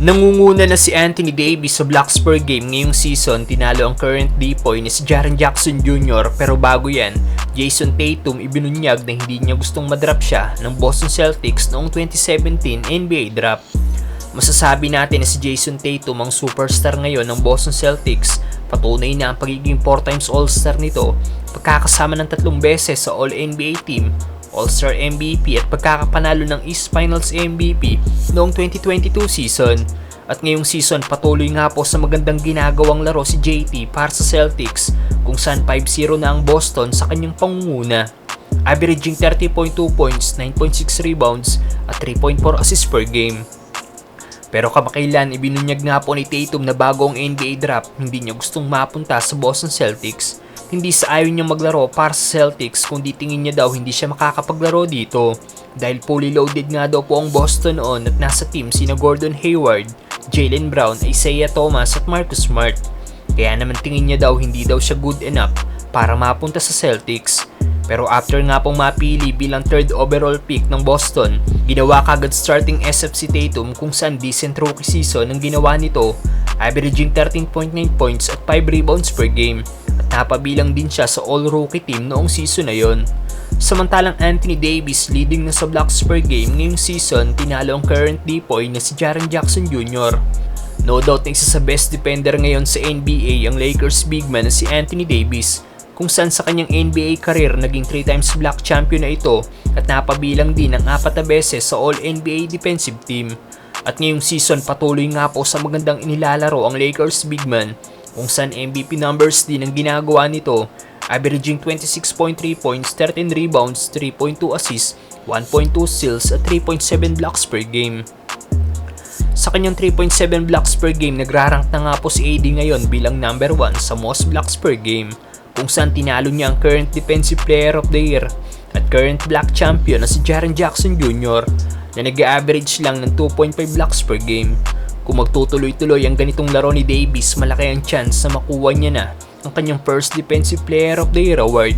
Nangunguna na si Anthony Davis sa blocks per game ngayong season, tinalo ang current DPOY ni si Jaren Jackson Jr. Pero bago yan, Jason Tatum ibinunyag na hindi niya gustong madrop siya ng Boston Celtics noong 2017 NBA draft. Masasabi natin na si Jason Tatum ang superstar ngayon ng Boston Celtics. Patunay na ang pagiging 4 times All-Star nito, pagkakasama ng 3 beses sa All-NBA team, All-Star MVP at pagkakapanalo ng East Finals MVP noong 2022 season. At ngayong season patuloy nga po sa magandang ginagawang laro si JT para sa Celtics, kung saan 5-0 na ang Boston sa kanyang pangunguna. Averaging 30.2 points, 9.6 rebounds at 3.4 assists per game. Pero kamakailan ibinunyag nga po ni Tatum na bago ang NBA draft, hindi niya gustong mapunta sa Boston Celtics. Hindi sa ayaw niya maglaro para sa Celtics, kundi tingin niya daw hindi siya makakapaglaro dito. Dahil fully loaded nga daw po ang Boston noon at nasa team sina Gordon Hayward, Jaylen Brown, Isaiah Thomas at Marcus Smart. Kaya naman tingin niya daw hindi daw siya good enough para mapunta sa Celtics. Pero after nga pong mapili bilang 3rd overall pick ng Boston, ginawa kagad starting SF si Tatum, kung saan decent rookie season ang ginawa nito, averaging 13.9 points at 5 rebounds per game. At napabilang din siya sa all-rookie team noong season na yon. Samantalang Anthony Davis leading na sa blocks per game ngayong season, tinalo ang current DPOY na si Jaren Jackson Jr. No doubt na isa sa best defender ngayon sa NBA ang Lakers big man na si Anthony Davis, kung saan sa kanyang NBA career naging 3 times block champion na ito at napabilang din ng 4 na beses sa All-NBA defensive team. At ngayong season patuloy nga po sa magandang inilalaro ang Lakers big man, kung saan MVP numbers din ang ginagawa nito, averaging 26.3 points, 13 rebounds, 3.2 assists, 1.2 steals at 3.7 blocks per game. Sa kanyang 3.7 blocks per game, nagrarank na nga po si AD ngayon bilang number 1 sa most blocks per game, kung saan tinalo niya ang current Defensive Player of the Year at current block champion na si Jaren Jackson Jr. na nag-average lang ng 2.5 blocks per game. Kung magtutuloy-tuloy ang ganitong laro ni Davis, malaki ang chance na makuha niya na ang kanyang first Defensive Player of the Year award.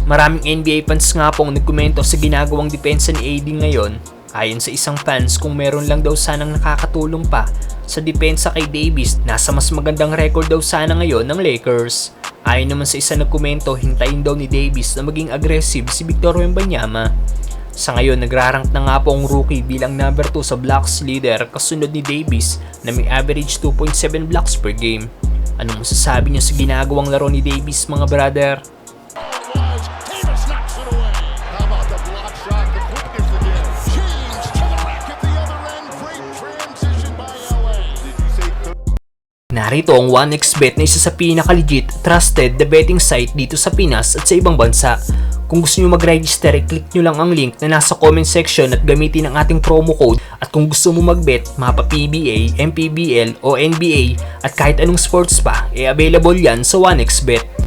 Maraming NBA fans nga pong nagkomento sa ginagawang depensa ni AD ngayon. Ayon sa isang fans, kung meron lang daw sanang nakakatulong pa sa depensa kay Davis, nasa mas magandang record daw sana ngayon ng Lakers. Ayon naman sa isa nagkomento, hintayin daw ni Davis na maging aggressive si Victor Wembanyama. Sa ngayon, nagrarank na nga po ang rookie bilang number 2 sa blocks leader, kasunod ni Davis na may average 2.7 blocks per game. Anong masasabi niyo sa ginagawang laro ni Davis, mga brother? Narito ang 1xBet na isa sa pinaka-legit, trusted the betting site dito sa Pinas at sa ibang bansa. Kung gusto nyo mag-register, i-click nyo lang ang link na nasa comment section at gamitin ang ating promo code. At kung gusto mo mag-bet, mapa PBA, MPBL o NBA at kahit anong sports pa, available yan sa 1xBet.